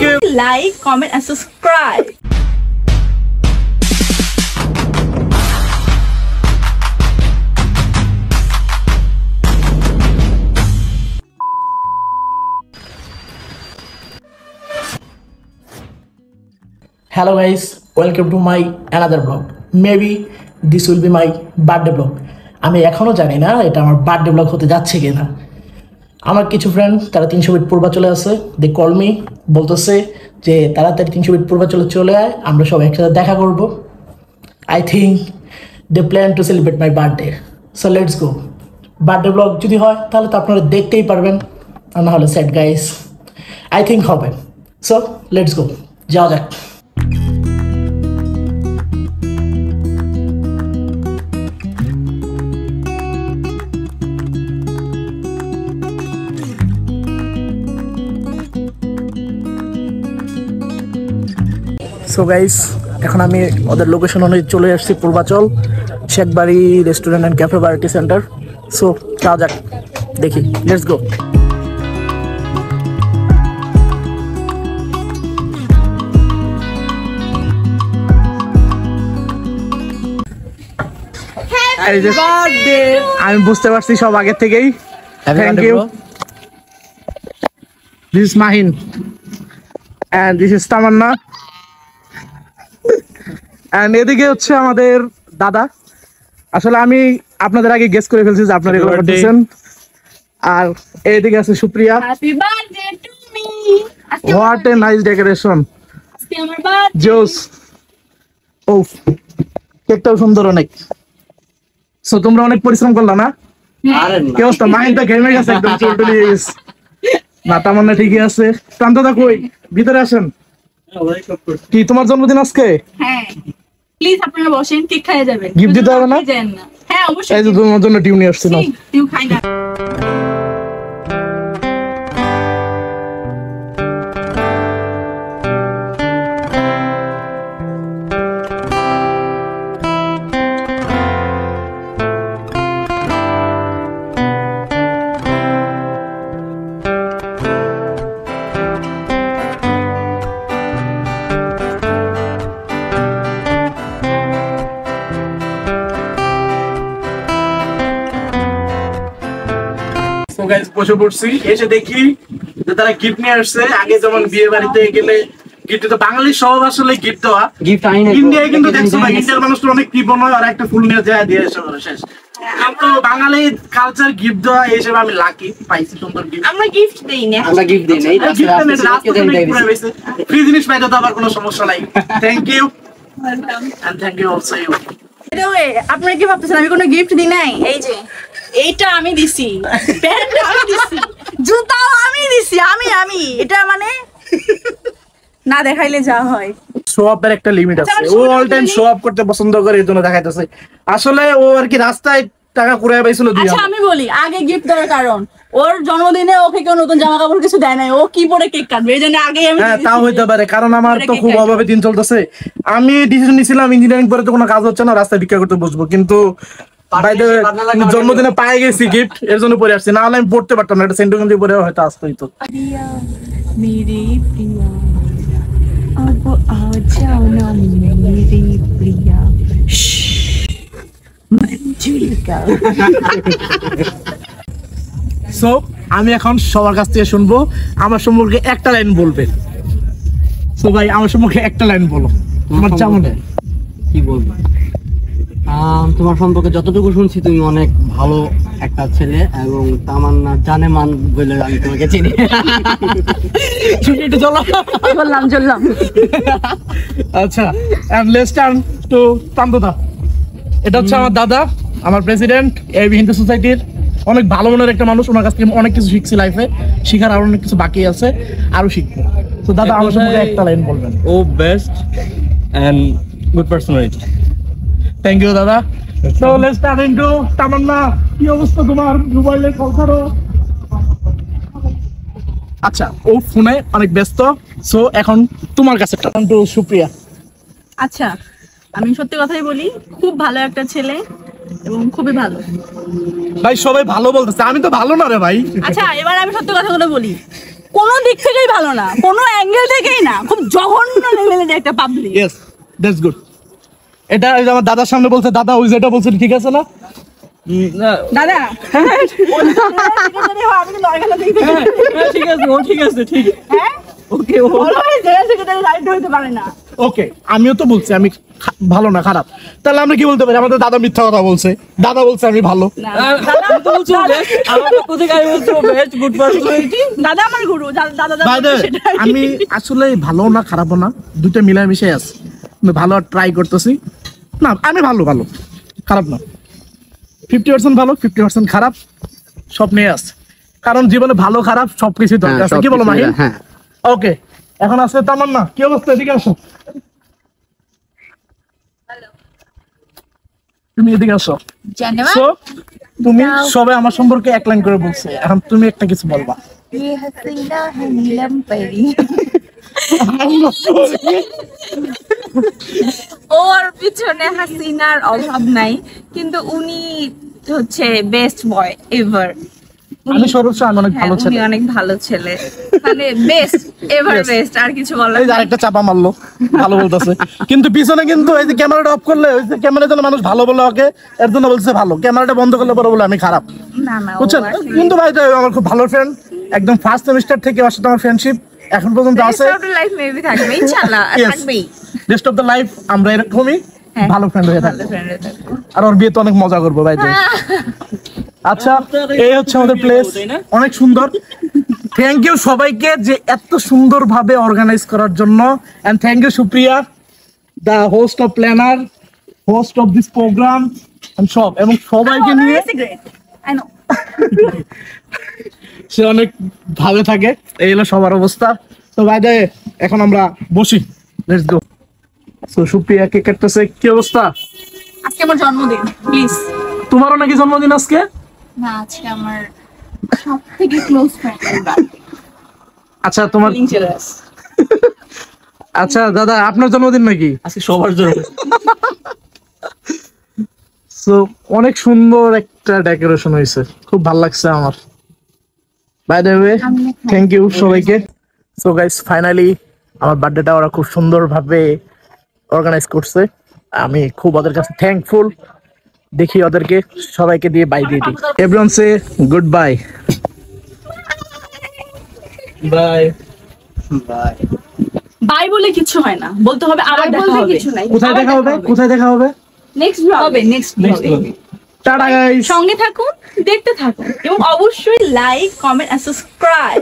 you. Like, comment and subscribe. Hello guys, welcome to my another vlog. Maybe this will be my birthday vlog. আমি এখনো জানি না এটা আমার birthday blog হতে যাচ্ছে কিনা। আমার কিছু ফ্রেন্ড তারা 300 ফিট পূর্বাচলে আছে, দে কল মি, বলতেছে যে তাড়াতাড়ি 300 ফিট পূর্বাচলে চলে আয়, আমরা সব একসাথে দেখা করব। I think they plan to celebrate my birthday, so let's go. Birthday vlog যদি হয় তাহলে তো আপনারা দেখতেই পারবেন, আর না হলে স্যাড গাইস। আই থিঙ্ক হবে, সো লেটস গো, যাওয়া যাক। সো গাইস, এখন আমি ওদের লোকেশন অনুযায়ী চলে আসছি Purbachal Shekhbari restaurant and cafe party centre. So যাওয়া যাক, দেখি, লেটস গো। আমি বুঝতে পারছি সব আগের থেকেই। Thank you. This is Mahin and this is Tamanna, and এদিকে হচ্ছে আমাদের দাদা। আসলে আমি আপনাদের আগে গেস করে ফেলছি যে আপনারা এগুলো করতেছেন। আর এইদিকে আছে Supriya. Happy birthday to me. What a nice decoration. আজকে আমার birthday. জোস। ও, কেকটাও সুন্দর অনেক। সো তোমরা অনেক পরিশ্রম করলা না? আরে না, কি অবস্থা? মাইন্ড তো ঘেমে গেছে একদম, চুলটুলি হয়ে গেছে। না, তামান্না ঠিকই আছে। প্রান্তদা কই? ভিতরে আসেন। কি তোমার জন্মদিন আজকে? হ্যাঁ, প্লিজ আপনারা বসেন, কেক খাইয়ে যাবেন। Gift দিতে হবে না? দেন না। হ্যাঁ অবশ্যই। এই যে তোমার জন্য টিউন নিয়ে আসছি না। তুই খাই না। বসে পড়ছি, এসে দেখি যে তারা গিফট নিয়ে আসছে। আগে যেমন বিয়ে বাড়িতে গেলে গিফট তো বাঙালির স্বভাব আসলে গিফট দেওয়া। গিফট আনি না। ইন্ডিয়ায় কিন্তু দেখছো না, ইন্ডিয়ার মানুষ অনেক কৃপণ হয়, আর একটা ফুল নিয়ে যায় দিয়ে এসে করে শেষ। কিন্তু বাঙালি কালচার গিফট দেওয়া, এই হিসেবে আমি লাকি, পাইছি সুন্দর গিফট। আমরা গিফট দেই না। আমরা গিফট দেই না। এই ফ্রি জিনিস পাইতে তো আবার কোনো সমস্যা নাই। Thank you welcome. And thank you also you. আপনারা কি ভাবতেছেন আমি কোনো গিফট দিই নাই? এই যে এইটা আমি দিছি, প্যান্টটা আমি দিছি, জুতাও আমি দিছি। আমি এটা মানে না দেখাইলে যা হয়। শো আপের একটা লিমিট আছে। ও অল টাইম শো আপ করতে পছন্দ করে, এর জন্য দেখাইতেছে। আসলে ও আর কি রাস্তায় টাকা কুড়ায় পাইছিল দিয়ে। আচ্ছা আমি বলি, আগে গিফট দেওয়ার কারণ ওর জন্মদিনে ওকে কেউ নতুন জামা কাপড় কিছু দেয় নাই, ও কি পরে কেক কাটবে, এই জন্য আগে আমি। হ্যাঁ তাও হইতে পারে, কারণ আমার তো খুব অভাবে দিন চলতেছে। আমি ডিসিশন নিছিলাম ইঞ্জিনিয়ারিং পরে তো কোনো কাজ হচ্ছে না, রাস্তায় ভিক্ষা করতে বসবো, কিন্তু জন্মদিনে পায়ে গেছি গিফট, এর জন্য পরে আসছি। না হলে আমি পড়তে পারতাম না, এটা সেন্টিমেন্ট দিয়ে পরে হয়তো আসতো হইতো। মেরি প্রিয়া अब आ जाओ ना मेरी प्रिया मंजुलिका। সো আমি এখন সবার কাছ থেকে শুনবো আমার সম্পর্কে একটা লাইন বলবে। সো ভাই আমার সম্পর্কে একটা লাইন বলো, তোমার যেমন। কি বলবো? তোমার সম্পর্কে যতটুকু শুনছি তুমি অনেক ভালো একটা ছেলে, এবং তামান্না জানে মান বলে আমি তোমাকে চিনি। ছুটি একটু চলো। চললাম। আচ্ছা, and let's turn to প্রান্তদা। এটা হচ্ছে আমার দাদা, আমার প্রেসিডেন্ট এবি হিন্দু সোসাইটির। অনেক ভালো মনের একটা মানুষ, ওনার কাছ থেকে অনেক কিছু শিখছি লাইফে, শিখার আরো অনেক কিছু বাকি আছে, আরো শিখবো। তো দাদা আমার সম্পর্কে একটা লাইন বলবেন। ও best and good personality. Thank you দাদা। So let's start into Tamanna. কি অবস্থা তোমার? মোবাইলে কল করো। আচ্ছা, ও ফোনে অনেক ব্যস্ত, সো এখন তোমার কাছে টার্ন টু সুপ্রিয়া। আচ্ছা, আমি সত্যি কথাই বলি, খুব ভালো একটা ছেলে এবং খুবই ভালো। ভাই সবাই ভালো বলতেছে, আমি তো ভালো না রে ভাই। আচ্ছা এবার আমি সত্যি কথাগুলো বলি, কোনো দিক থেকেই ভালো না, কোনো অ্যাঙ্গেল থেকেই না, খুব জঘন্য লেভেলের একটা পাবলিক। Yes, that's good. এটা ওই যে আমার দাদার সামনে বলছে, দাদা ওই যেটা বলছে ঠিক আছে না? দাদা আমি কিন্তু অর্গানা দেখতে হ্যাঁ, ঠিক আছে, ও ঠিক আছে, ঠিক। হ্যাঁ ওকে, ও অলওয়েজ জেনারেল সেক্রেটারি রাইট হইতে পারে না। ওকে, আমিও তো বলছি আমি ভালো না, খারাপ। তাহলে আমরা কি বলতে পারি? আমাদের দাদা মিথ্যা কথা বলছে, দাদা বলছে আমি ভালো। না, আমি তো বলছি best, আমার পক্ষ থেকে আমি বলছি বেস্ট গুড পার্সোনালিটি। দাদা আমার গুরু, দাদা By the way, সেটাই। আমি আসলে ভালো না খারাপও না, দুটো মিলামিশে আছে। আমি ভালো ট্রাই করতেছি না, আমি ভালো খারাপ না, 50% ভালো 50% খারাপ, সব নিয়ে আছে। কারণ জীবনে ভালো খারাপ সবকিছু দরকার আছে, কি বলো মাহিন? হ্যাঁ, ওকে, এখন আছে তামান্না, কি অবস্থা? এদিকে আসো, তুমি এদিকে আসো। জানেবা So, তুমি সবাই আমার সম্পর্কে এক লাইন করে বলছে, এখন তুমি একটা কিছু বলবা। ये हसीना है नीलम परी ওর পিছনে হাসিনার অভাব নাই, কিন্তু উনি হচ্ছে বেস্ট বয় এভার। আমি সর্বোচ্চ আমি অনেক ভালো উনি ছেলে। অনেক ভালো ছেলে, মানে বেস্ট এভার Yes. বেস্ট, আর কিছু বলার এই যে আরেকটা চাপা মারলো, ভালো বলতেছে, কিন্তু পিছনে কিন্তু এই যে ক্যামেরাটা অফ করলে ওই যে ক্যামেরার জন্য মানুষ ভালো বলে ওকে, এর জন্য বলছে ভালো, ক্যামেরাটা বন্ধ করলে পরে বলে আমি খারাপ, না না। বুঝছেন? কিন্তু ভাই তো আমার খুব ভালো ফ্রেন্ড, একদম ফার্স্ট সেমিস্টার থেকে ওর সাথে আমার ফ্রেন্ডশিপ এখন পর্যন্ত আছে। লাইফ মেবি থাকবে ইনশাআল্লাহ, Yes. থাকবেই। রেস্ট অফ দ্য লাইফ আমরা এরকমই হ্যাঁ। ভালো ফ্রেন্ড হয়ে ভালো থাকবো, ফ্রেন্ড থাকবো। আর ওর বিয়ে তো অনেক মজা করবো ভাই। আচ্ছা, এই হচ্ছে আমাদের প্লেস, অনেক সুন্দর। থ্যাংক ইউ সবাইকে যে এত সুন্দর ভাবে অর্গানাইজ করার জন্য, and thank you Supriya, the host of planner, host of this program, সব, এবং সবাইকে নিয়ে আই নো সে অনেক ভাবে থাকে। এই হলো সবার অবস্থা। তো ভাই এখন আমরা বসি, let's go. So Supriya cake কাটতেছে, কি অবস্থা? আজকে আমার জন্মদিন, প্লিজ। তোমারও নাকি জন্মদিন আজকে? না, আজকে আমার সবথেকে ক্লোজ ফ্রেন্ড। আচ্ছা তোমার, আচ্ছা দাদা আপনার জন্মদিন নাকি? আজকে সবার জন্য সো অনেক সুন্দর একটা ডেকোরেশন হয়েছে, খুব ভালো লাগছে আমার। By the way, thank you সবাইকে। সো গাইস, ফাইনালি আমার বার্থডেটা ওরা খুব সুন্দর ভাবে অর্গানাইজ করছে, আমি খুব ওদের কাছে থ্যাঙ্কফুল। দেখি ওদেরকে সবাইকে দিয়ে বাই দিয়ে দিই। Everyone say good bye. Bye. Bye. Bye বলে কিছু হয় না, বলতে হবে আবার দেখা হবে। কিছু নাই, কোথায় দেখা হবে? কোথায় দেখা হবে? নেক্সট ব্লগ হবে, next next blog. Tata guys. সঙ্গে থাকুন, দেখতে থাকুন, এবং অবশ্যই লাইক, কমেন্ট আর সাবস্ক্রাইব।